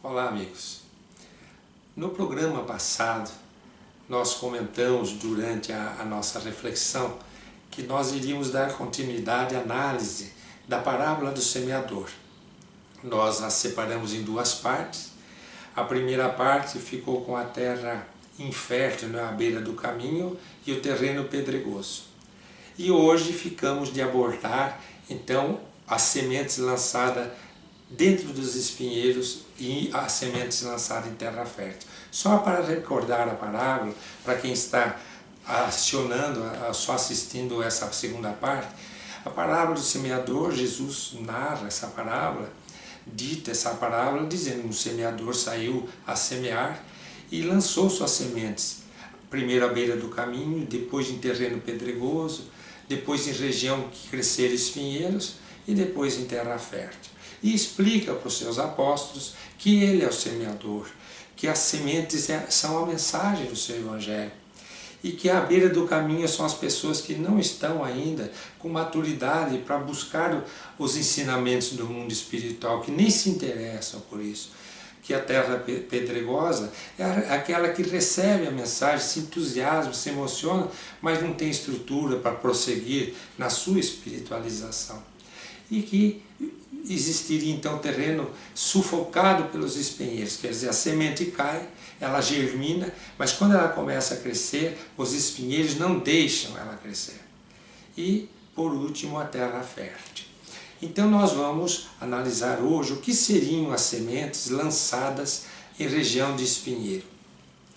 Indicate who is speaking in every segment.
Speaker 1: Olá, amigos. No programa passado, nós comentamos durante a nossa reflexão que nós iríamos dar continuidade à análise da parábola do semeador. Nós a separamos em duas partes. A primeira parte ficou com a terra infértil à beira do caminho e o terreno pedregoso. E hoje ficamos de abordar, então, as sementes lançadas dentro dos espinheiros e as sementes lançadas em terra fértil. Só para recordar a parábola, para quem está só assistindo essa segunda parte, a parábola do semeador, Jesus narra essa parábola, dita essa parábola, dizendo que um semeador saiu a semear e lançou suas sementes, primeiro à beira do caminho, depois em terreno pedregoso, depois em região que cresceram espinheiros e depois em terra fértil. E explica para os seus apóstolos que ele é o semeador, que as sementes são a mensagem do seu evangelho e que à beira do caminho são as pessoas que não estão ainda com maturidade para buscar os ensinamentos do mundo espiritual, que nem se interessam por isso. Que a terra pedregosa é aquela que recebe a mensagem, se entusiasma, se emociona, mas não tem estrutura para prosseguir na sua espiritualização. E que existiria então terreno sufocado pelos espinheiros, quer dizer, a semente cai, ela germina, mas quando ela começa a crescer, os espinheiros não deixam ela crescer. E, por último, a terra fértil. Então nós vamos analisar hoje o que seriam as sementes lançadas em região de espinheiro.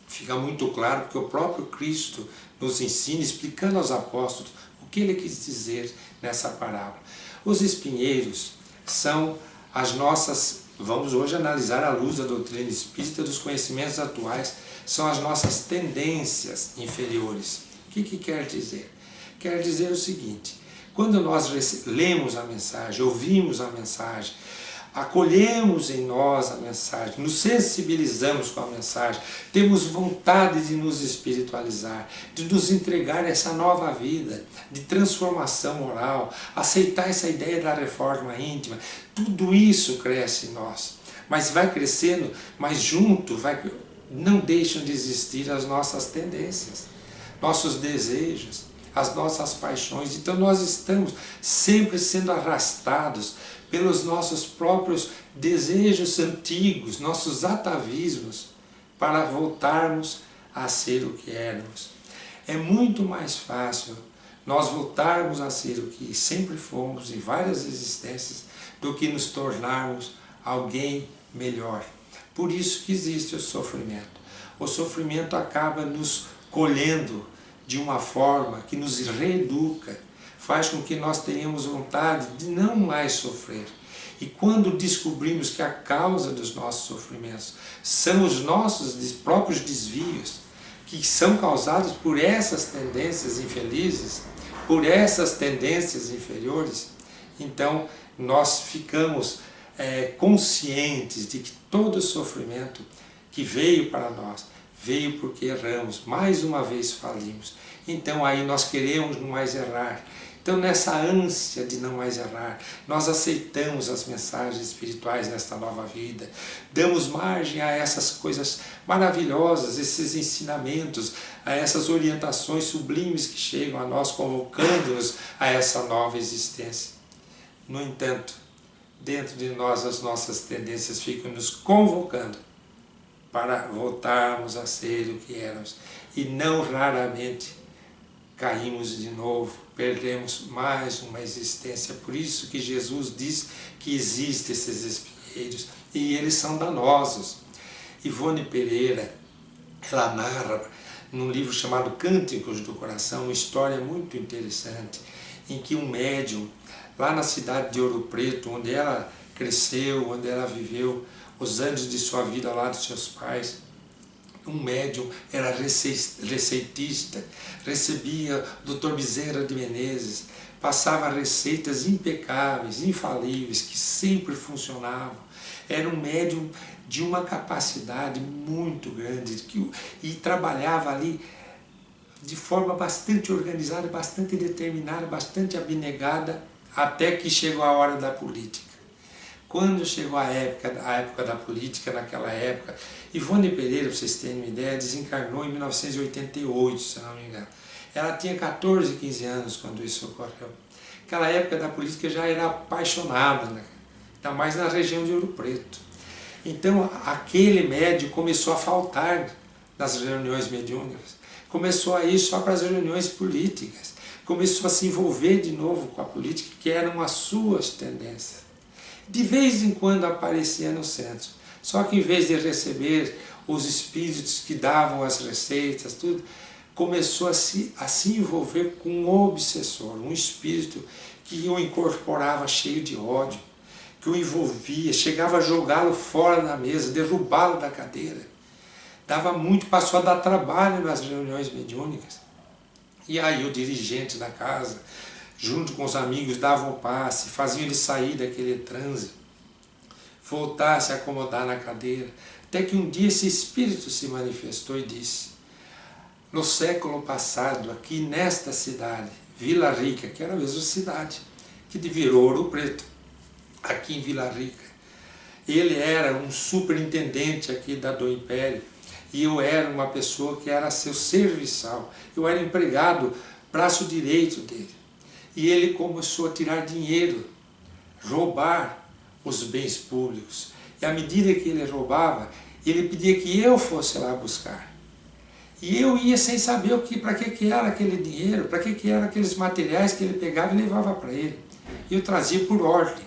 Speaker 1: Fica muito claro porque o próprio Cristo nos ensina, explicando aos apóstolos o que ele quis dizer nessa parábola. Os espinheiros são as nossas, vamos hoje analisar à luz da doutrina espírita, dos conhecimentos atuais, são as nossas tendências inferiores. O que quer dizer? Quer dizer o seguinte: quando nós lemos a mensagem, ouvimos a mensagem, acolhemos em nós a mensagem, nos sensibilizamos com a mensagem, temos vontade de nos espiritualizar, de nos entregar essa nova vida, de transformação moral, aceitar essa ideia da reforma íntima, tudo isso cresce em nós. Mas vai crescendo, mas junto não deixam de existir as nossas tendências, nossos desejos, as nossas paixões. Então nós estamos sempre sendo arrastados pelos nossos próprios desejos antigos, nossos atavismos, para voltarmos a ser o que éramos. É muito mais fácil nós voltarmos a ser o que sempre fomos em várias existências do que nos tornarmos alguém melhor. Por isso que existe o sofrimento. O sofrimento acaba nos colhendo de uma forma que nos reeduca, faz com que nós tenhamos vontade de não mais sofrer. E quando descobrimos que a causa dos nossos sofrimentos são os nossos próprios desvios, que são causados por essas tendências infelizes, por essas tendências inferiores, então nós ficamos conscientes de que todo sofrimento que veio para nós, veio porque erramos, mais uma vez falimos. Então aí nós queremos não mais errar. Então nessa ânsia de não mais errar, nós aceitamos as mensagens espirituais nesta nova vida, damos margem a essas coisas maravilhosas, esses ensinamentos, a essas orientações sublimes que chegam a nós, convocando-nos a essa nova existência. No entanto, dentro de nós as nossas tendências ficam nos convocando para voltarmos a ser o que éramos. E não raramente caímos de novo, perdemos mais uma existência. Por isso que Jesus diz que existem esses espinheiros e eles são danosos. Ivone Pereira, ela narra num livro chamado Cânticos do Coração, uma história muito interessante, em que um médium, lá na cidade de Ouro Preto, onde ela cresceu, onde ela viveu os anos de sua vida ao lado dos seus pais, um médium era receitista, recebia o Dr. Bezerra de Menezes, passava receitas impecáveis, infalíveis, que sempre funcionavam. Era um médium de uma capacidade muito grande e trabalhava ali de forma bastante organizada, bastante determinada, bastante abnegada, até que chegou a hora da política. Quando chegou a época da política, naquela época, Ivone Pereira, para vocês terem uma ideia, desencarnou em 1988, se não me engano. Ela tinha 14, 15 anos quando isso ocorreu. Aquela época da política já era apaixonada, né? Ainda mais na região de Ouro Preto. Então aquele médium começou a faltar nas reuniões mediúnicas, começou a ir só para as reuniões políticas, começou a se envolver de novo com a política, que eram as suas tendências. De vez em quando aparecia no centro, só que em vez de receber os espíritos que davam as receitas, tudo, começou a se envolver com um obsessor, um espírito que o incorporava cheio de ódio, que o envolvia, chegava a jogá-lo fora da mesa, derrubá-lo da cadeira. Dava muito, passou a dar trabalho nas reuniões mediúnicas. E aí o dirigente da casa, junto com os amigos, davam o passe, faziam ele sair daquele transe, voltar a se acomodar na cadeira, até que um dia esse espírito se manifestou e disse: no século passado, aqui nesta cidade, Vila Rica, que era a mesma cidade, que virou Ouro Preto, aqui em Vila Rica, ele era um superintendente aqui do Império, e eu era uma pessoa que era seu serviçal, eu era empregado, braço direito dele. E ele começou a tirar dinheiro, roubar os bens públicos. E à medida que ele roubava, ele pedia que eu fosse lá buscar. E eu ia sem saber para que era aquele dinheiro, para que eram aqueles materiais que ele pegava e levava para ele. E eu trazia por ordem.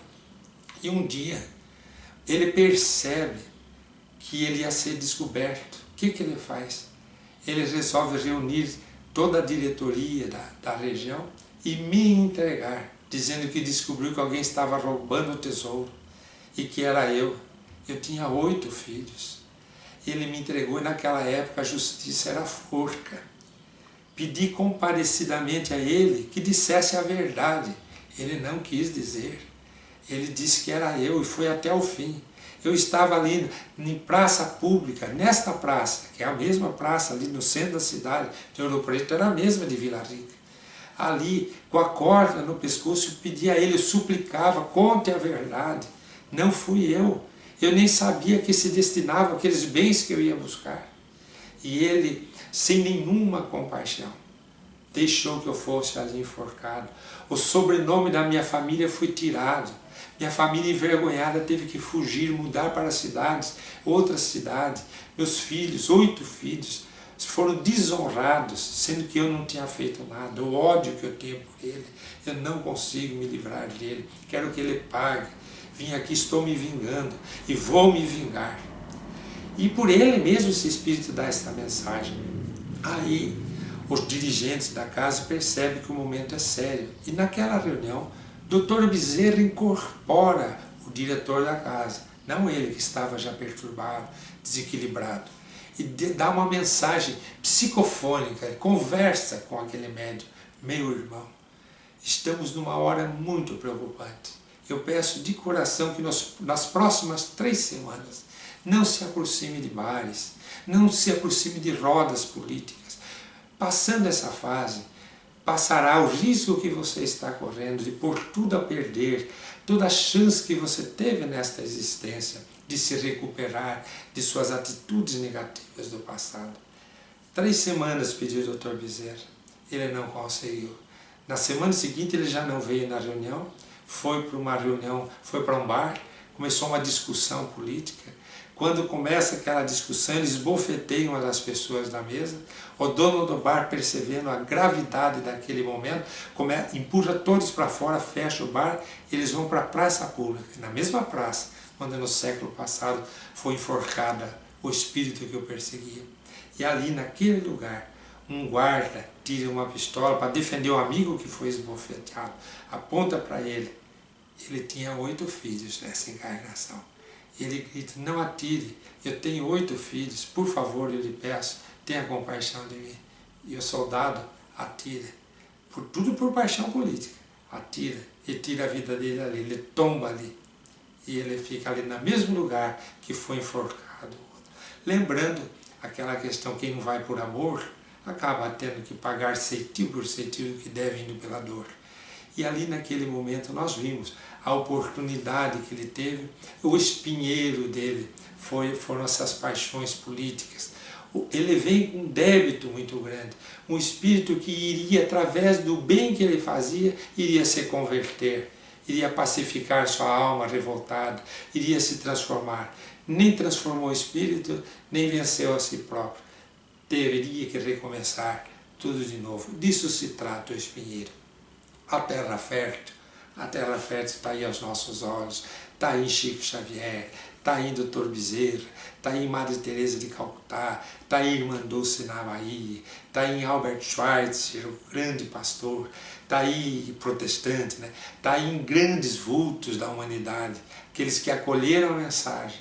Speaker 1: E um dia ele percebe que ele ia ser descoberto. O que ele faz? Ele resolve reunir toda a diretoria da região e me entregar, dizendo que descobriu que alguém estava roubando o tesouro e que era eu. Eu tinha 8 filhos. Ele me entregou e naquela época a justiça era forca. Pedi comparecidamente a ele que dissesse a verdade. Ele não quis dizer. Ele disse que era eu e foi até o fim. Eu estava ali em praça pública, nesta praça, que é a mesma praça ali no centro da cidade de Ouro Preto, era a mesma de Vila Rica. Ali, com a corda no pescoço, eu pedi a ele, eu suplicava, conte a verdade. Não fui eu. Eu nem sabia que se destinava aqueles bens que eu ia buscar. E ele, sem nenhuma compaixão, deixou que eu fosse ali enforcado. O sobrenome da minha família foi tirado. Minha família envergonhada teve que fugir, mudar para cidades, outras cidades. Meus filhos, 8 filhos, foram desonrados, sendo que eu não tinha feito nada. O ódio que eu tenho por ele, eu não consigo me livrar dele. Quero que ele pague. Vim aqui, estou me vingando e vou me vingar. E por ele mesmo esse espírito dá essa mensagem. Aí os dirigentes da casa percebem que o momento é sério. E naquela reunião, Dr. Bezerra incorpora o diretor da casa, não ele que estava já perturbado, desequilibrado, e dá uma mensagem psicofônica, ele conversa com aquele médium: meu irmão, estamos numa hora muito preocupante. Eu peço de coração que nas próximas 3 semanas não se aproxime de bares, não se aproxime de rodas políticas. Passando essa fase, passará o risco que você está correndo de pôr tudo a perder, toda a chance que você teve nesta existência de se recuperar de suas atitudes negativas do passado. 3 semanas pediu o Dr. Bezerra, ele não conseguiu. Na semana seguinte ele já não veio na reunião, foi para uma reunião, foi para um bar, começou uma discussão política. Quando começa aquela discussão, eles bofeteiam uma das pessoas da mesa. O dono do bar, percebendo a gravidade daquele momento, empurra todos para fora, fecha o bar, eles vão para a praça pública, na mesma praça, onde no século passado foi enforcada o espírito que eu perseguia. E ali, naquele lugar, um guarda tira uma pistola para defender o amigo que foi esbofeteado, aponta para ele. Ele tinha 8 filhos nessa encarnação. Ele grita: não atire, eu tenho 8 filhos, por favor, eu lhe peço, tenha compaixão de mim. E o soldado atira, tudo por paixão política, atira e tira a vida dele ali, ele tomba ali. E ele fica ali no mesmo lugar que foi enforcado. Lembrando aquela questão, quem não vai por amor, acaba tendo que pagar ceitil por ceitil que deve indo pela dor. E ali naquele momento nós vimos a oportunidade que ele teve, o espinheiro dele foram essas paixões políticas. Ele vem com um débito muito grande, um espírito que iria, através do bem que ele fazia, iria se converter, iria pacificar sua alma revoltada, iria se transformar. Nem transformou o espírito, nem venceu a si próprio. Teria que recomeçar tudo de novo. Disso se trata o espinheiro. A terra fértil está aí aos nossos olhos, está aí Chico Xavier, está aí Dr. Bezerra, está aí Madre Teresa de Calcutá, está aí Irmã Dulce na Bahia, está aí Albert Schweitzer, o grande pastor, está aí protestante, né? Está aí em grandes vultos da humanidade, aqueles que acolheram a mensagem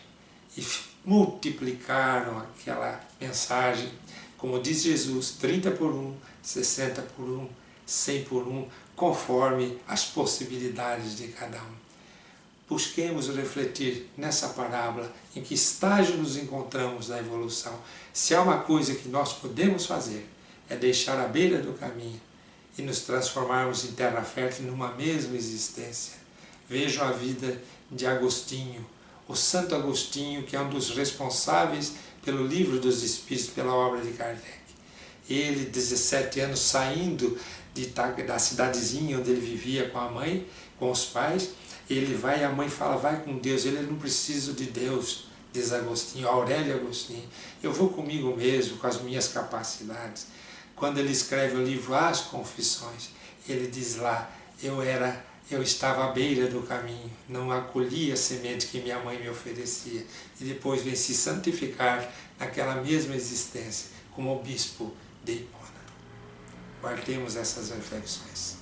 Speaker 1: e multiplicaram aquela mensagem, como diz Jesus, 30 por 1, 60 por 1, 100 por 1, conforme as possibilidades de cada um. Busquemos refletir nessa parábola em que estágio nos encontramos na evolução. Se há uma coisa que nós podemos fazer, é deixar a beira do caminho e nos transformarmos em terra fértil numa mesma existência. Vejam a vida de Agostinho, o Santo Agostinho, que é um dos responsáveis pelo Livro dos Espíritos, pela obra de Kardec. Ele, 17 anos, saindo da cidadezinha onde ele vivia com a mãe, com os pais, ele vai, a mãe fala, vai com Deus, ele não precisa de Deus, diz Agostinho, Aurélio Agostinho, eu vou comigo mesmo, com as minhas capacidades. Quando ele escreve o livro As Confissões, ele diz lá, eu estava à beira do caminho, não acolhi a semente que minha mãe me oferecia, e depois vem se santificar naquela mesma existência, como o bispo de Hipona. Guardemos essas reflexões.